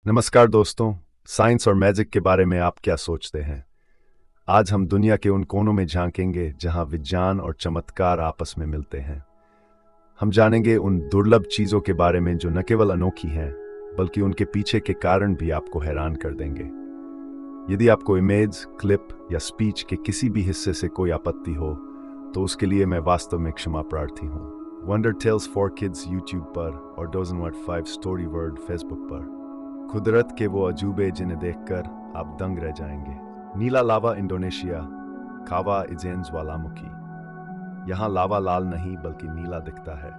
नमस्कार दोस्तों। साइंस और मैजिक के बारे में आप क्या सोचते हैं? आज हम दुनिया के उन कोनों में झांकेंगे जहां विज्ञान और चमत्कार आपस में मिलते हैं। हम जानेंगे उन दुर्लभ चीजों के बारे में जो न केवल अनोखी हैं बल्कि उनके पीछे के कारण भी आपको हैरान कर देंगे। यदि आपको इमेज, क्लिप या स्पीच के किसी भी हिस्से से कोई आपत्ति हो तो उसके लिए मैं वास्तव में क्षमा प्रार्थी हूँ। Wonder tales for kids YouTube पर और dozen word 5 story word Facebook पर कुदरत के वो अजूबे जिन्हें देखकर आप दंग रह जाएंगे। नीला लावा इंडोनेशिया, कावा इजेन ज्वालामुखी। यहाँ लावा लाल नहीं बल्कि नीला दिखता है।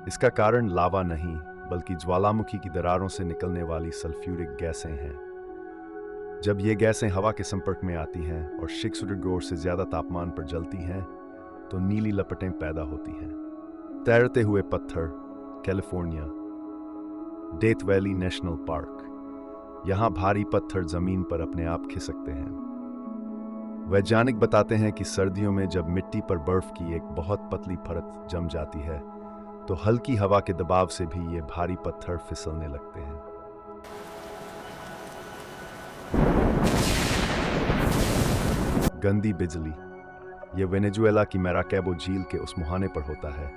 इसका कारण लावा नहीं बल्कि ज्वालामुखी की दरारों से निकलने वाली सल्फ्यूरिक गैसें हैं। जब ये गैसें हवा के संपर्क में आती हैं और 600 से ज्यादा तापमान पर जलती हैं तो नीली लपटें पैदा होती हैं। तैरते हुए पत्थर, California. Death valley national park. यहाँ भारी पत्थर जमीन पर अपने आप खिसकते हैं। वैज्ञानिक बताते हैं कि सर्दियों में जब मिट्टी पर बर्फ की एक बहुत पतली परत जम जाती है तो हल्की हवा के दबाव से भी ये भारी पत्थर फिसलने लगते हैं। गंदी बिजली। ये वेनेजुएला की मैराकैबो झील के उस मुहाने पर होता है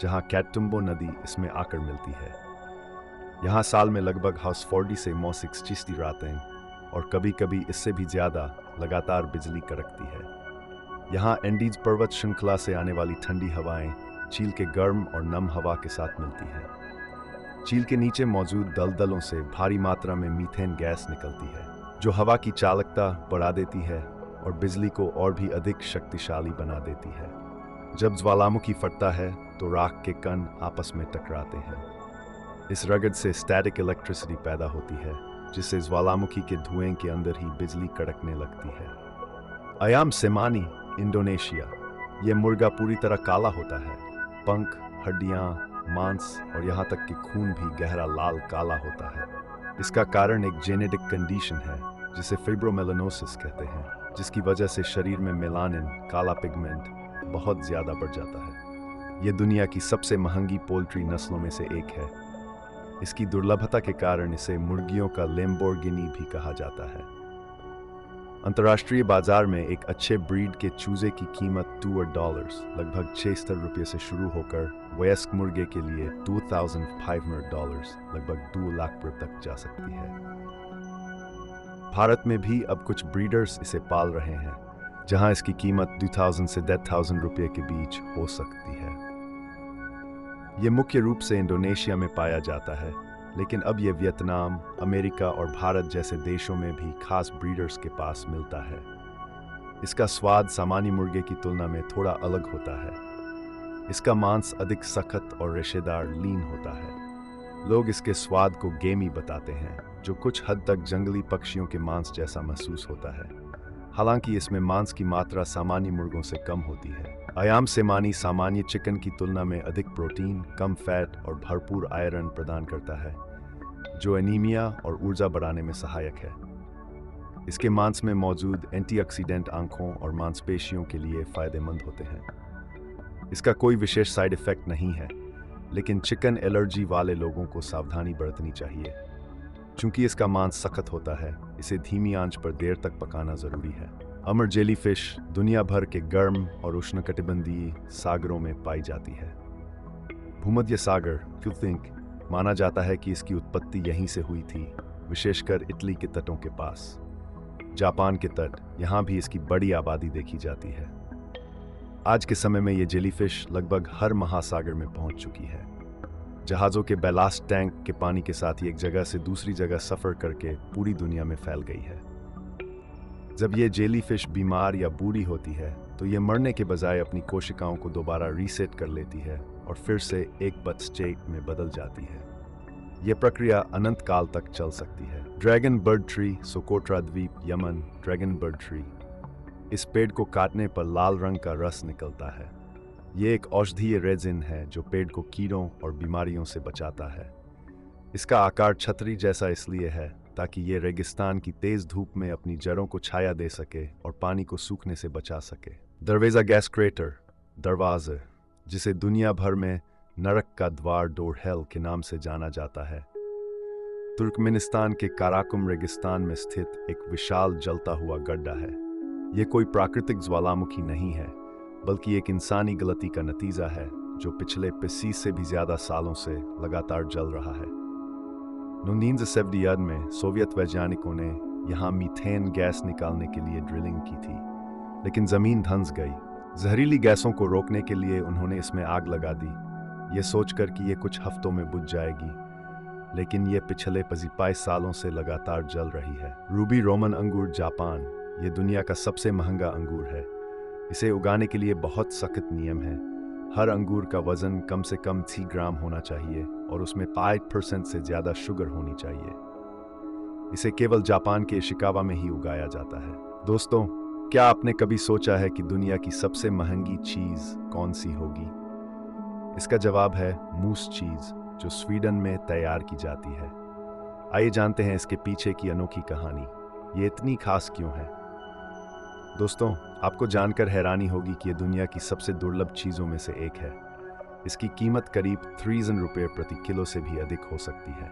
जहाँ कैटुम्बो नदी इसमें आकर मिलती है। यहाँ साल में लगभग 40 से 60 रातें और कभी कभी इससे भी ज़्यादा लगातार बिजली कड़कती है। यहाँ एंडीज पर्वत श्रृंखला से आने वाली ठंडी हवाएं झील के गर्म और नम हवा के साथ मिलती हैं। झील के नीचे मौजूद दलदलों से भारी मात्रा में मीथेन गैस निकलती है जो हवा की चालकता बढ़ा देती है और बिजली को और भी अधिक शक्तिशाली बना देती है। जब ज्वालामुखी फटता है तो राख के कण आपस में टकराते हैं। इस रगड़ से स्टैटिक इलेक्ट्रिसिटी पैदा होती है जिससे ज्वालामुखी के धुएं के अंदर ही बिजली कड़कने लगती है। अयाम सेमानी, इंडोनेशिया। ये मुर्गा पूरी तरह काला होता है। पंख, हड्डियां, मांस और यहाँ तक कि खून भी गहरा लाल काला होता है। इसका कारण एक जेनेटिक कंडीशन है जिसे फिब्रोमेलानोसिस कहते हैं, जिसकी वजह से शरीर में मेलानिन, काला पिगमेंट बहुत ज्यादा बढ़ जाता है। ये दुनिया की सबसे महंगी पोल्ट्री नस्लों में से एक है। इसकी दुर्लभता के कारण इसे मुर्गियों का लैम्बोर्गिनी भी कहा जाता है। अंतर्राष्ट्रीय बाजार में एक अच्छे ब्रीड के चूजे की कीमत $2 लगभग $600 से शुरू होकर वयस्क मुर्गे के लिए $2,500 लगभग $2 लाख तक जा सकती है। भारत में भी अब कुछ ब्रीडर्स इसे पाल रहे हैं जहां इसकी कीमत 2000 से 10,000 रुपये के बीच हो सकती है। ये मुख्य रूप से इंडोनेशिया में पाया जाता है, लेकिन अब ये वियतनाम, अमेरिका और भारत जैसे देशों में भी खास ब्रीडर्स के पास मिलता है। इसका स्वाद सामान्य मुर्गे की तुलना में थोड़ा अलग होता है। इसका मांस अधिक सख्त और रेशेदार लीन होता है। लोग इसके स्वाद को गेमी बताते हैं, जो कुछ हद तक जंगली पक्षियों के मांस जैसा महसूस होता है। हालांकि इसमें मांस की मात्रा सामान्य मुर्गों से कम होती है। अयाम सेमानी सामान्य चिकन की तुलना में अधिक प्रोटीन, कम फैट और भरपूर आयरन प्रदान करता है, जो एनीमिया और ऊर्जा बढ़ाने में सहायक है। इसके मांस में मौजूद एंटीऑक्सीडेंट आंखों और मांसपेशियों के लिए फायदेमंद होते हैं। इसका कोई विशेष साइड इफेक्ट नहीं है, लेकिन चिकन एलर्जी वाले लोगों को सावधानी बरतनी चाहिए। चूंकि इसका मांस सख्त होता है, इसे धीमी आंच पर देर तक पकाना जरूरी है। अमर जेलीफिश दुनिया भर के गर्म और उष्णकटिबंधीय सागरों में पाई जाती है। भूमध्य सागर माना जाता है कि इसकी उत्पत्ति यहीं से हुई थी, विशेषकर इटली के तटों के पास। जापान के तट, यहाँ भी इसकी बड़ी आबादी देखी जाती है। आज के समय में ये जेलीफिश लगभग हर महासागर में पहुंच चुकी है। जहाज़ों के बैलास्ट टैंक के पानी के साथ ही एक जगह से दूसरी जगह सफ़र करके पूरी दुनिया में फैल गई है। जब ये जेलीफिश बीमार या बूढ़ी होती है तो ये मरने के बजाय अपनी कोशिकाओं को दोबारा रीसेट कर लेती है और फिर से एक बर्ड स्टेट में बदल जाती है। यह प्रक्रिया अनंत काल तक चल सकती है। ड्रैगन बर्ड ट्री, सोकोट्रा द्वीप, यमन। Dragon bird tree. इस पेड़ को काटने पर लाल रंग का रस निकलता है। ये एक औषधीय रेजिन है जो पेड़ को कीड़ों और बीमारियों से बचाता है। इसका आकार छतरी जैसा इसलिए है ताकि ये रेगिस्तान की तेज धूप में अपनी जड़ों को छाया दे सके और पानी को सूखने से बचा सके। दरवाजा गैस क्रेटर, दरवाज़ा, जिसे दुनिया भर में नरक का द्वार डोर हेल के नाम से जाना जाता है, तुर्कमेनिस्तान के काराकुम रेगिस्तान में स्थित एक विशाल जलता हुआ गड्ढा है। ये कोई प्राकृतिक ज्वालामुखी नहीं है, बल्कि एक इंसानी गलती का नतीजा है जो पिछले 25 से भी ज्यादा सालों से लगातार जल रहा है। 1970 में सोवियत वैज्ञानिकों ने यहाँ मीथेन गैस निकालने के लिए ड्रिलिंग की थी, लेकिन जमीन धंस गई। जहरीली गैसों को रोकने के लिए उन्होंने इसमें आग लगा दी, ये सोचकर कि ये कुछ हफ्तों में बुझ जाएगी, लेकिन ये पिछले 25 सालों से लगातार जल रही है। रूबी रोमन अंगूर जापान, ये दुनिया का सबसे महंगा अंगूर है। इसे उगाने के लिए बहुत सख्त नियम हैं। हर अंगूर का वजन कम से कम 3 ग्राम होना चाहिए और उसमें 5% से ज़्यादा शुगर होनी चाहिए। इसे केवल जापान के इशिकावा में ही उगाया जाता है। दोस्तों, क्या आपने कभी सोचा है कि दुनिया की सबसे महंगी चीज़ कौन सी होगी? इसका जवाब है मूस चीज़, जो स्वीडन में तैयार की जाती है। आइए जानते हैं इसके पीछे की अनोखी कहानी। ये इतनी खास क्यों है? दोस्तों, आपको जानकर हैरानी होगी कि ये दुनिया की सबसे दुर्लभ चीज़ों में से एक है। इसकी कीमत करीब 3000 रुपये प्रति किलो से भी अधिक हो सकती है।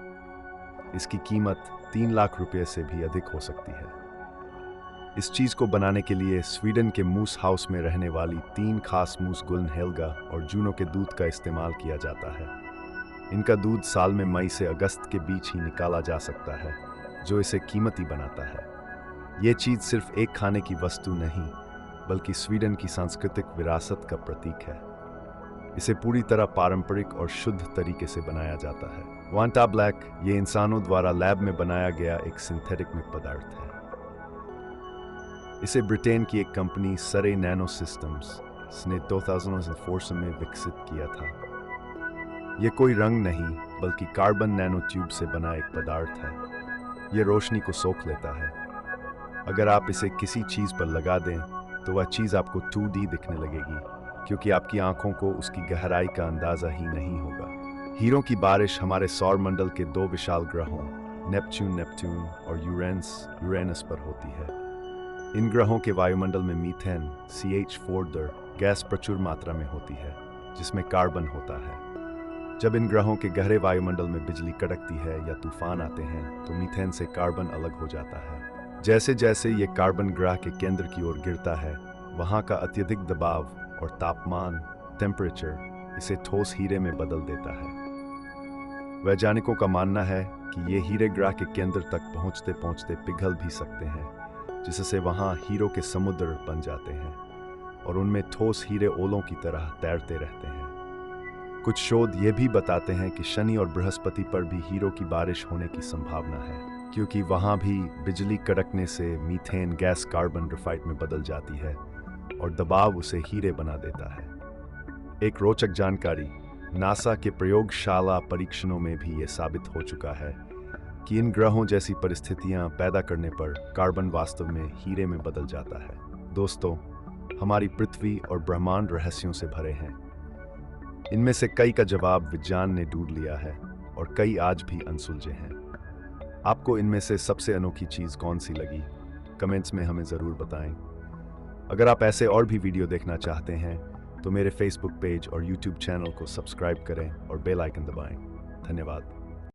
इसकी कीमत 3 लाख रुपये से भी अधिक हो सकती है। इस चीज़ को बनाने के लिए स्वीडन के मूस हाउस में रहने वाली 3 खास मूस गुल्न हेल्गा और जूनो के दूध का इस्तेमाल किया जाता है। इनका दूध साल में मई से अगस्त के बीच ही निकाला जा सकता है, जो इसे कीमती बनाता है। ये चीज़ सिर्फ एक खाने की वस्तु नहीं, बल्कि स्वीडन की सांस्कृतिक विरासत का प्रतीक है। इसे पूरी तरह पारंपरिक और शुद्ध तरीके से बनाया जाता है। वांटा ब्लैक ये इंसानों द्वारा लैब में बनाया गया एक सिंथेटिक मिल्क पदार्थ है। इसे ब्रिटेन की एक कंपनी सरे नैनो सिस्टम्स ने 2004 में विकसित किया था। यह कोई रंग नहीं, बल्कि कार्बन नैनो ट्यूब से बना एक पदार्थ है। यह रोशनी को सोख लेता है। अगर आप इसे किसी चीज़ पर लगा दें तो वह चीज़ आपको 2D दिखने लगेगी, क्योंकि आपकी आंखों को उसकी गहराई का अंदाज़ा ही नहीं होगा। हीरों की बारिश हमारे सौर मंडल के 2 विशाल ग्रहों नेपच्यून और यूरेनस पर होती है। इन ग्रहों के वायुमंडल में मीथेन CH4 गैस प्रचुर मात्रा में होती है, जिसमें कार्बन होता है। जब इन ग्रहों के गहरे वायुमंडल में बिजली कड़कती है या तूफान आते हैं, तो मीथेन से कार्बन अलग हो जाता है। जैसे जैसे ये कार्बन ग्रह के केंद्र की ओर गिरता है, वहाँ का अत्यधिक दबाव और तापमान टेम्परेचर इसे ठोस हीरे में बदल देता है। वैज्ञानिकों का मानना है कि ये हीरे ग्रह के केंद्र तक पहुँचते पहुँचते पिघल भी सकते हैं, जिससे वहाँ हीरों के समुद्र बन जाते हैं और उनमें ठोस हीरे ओलों की तरह तैरते रहते हैं। कुछ शोध ये भी बताते हैं कि शनि और बृहस्पति पर भी हीरों की बारिश होने की संभावना है, क्योंकि वहाँ भी बिजली कड़कने से मीथेन गैस कार्बन ग्रेफाइट में बदल जाती है और दबाव उसे हीरे बना देता है। एक रोचक जानकारी, नासा के प्रयोगशाला परीक्षणों में भी ये साबित हो चुका है कि इन ग्रहों जैसी परिस्थितियां पैदा करने पर कार्बन वास्तव में हीरे में बदल जाता है। दोस्तों, हमारी पृथ्वी और ब्रह्मांड रहस्यों से भरे हैं। इनमें से कई का जवाब विज्ञान ने ढूंढ लिया है और कई आज भी अनसुलझे हैं। आपको इनमें से सबसे अनोखी चीज़ कौन सी लगी? कमेंट्स में हमें ज़रूर बताएं। अगर आप ऐसे और भी वीडियो देखना चाहते हैं तो मेरे फेसबुक पेज और यूट्यूब चैनल को सब्सक्राइब करें और बेल आइकन दबाएं। धन्यवाद।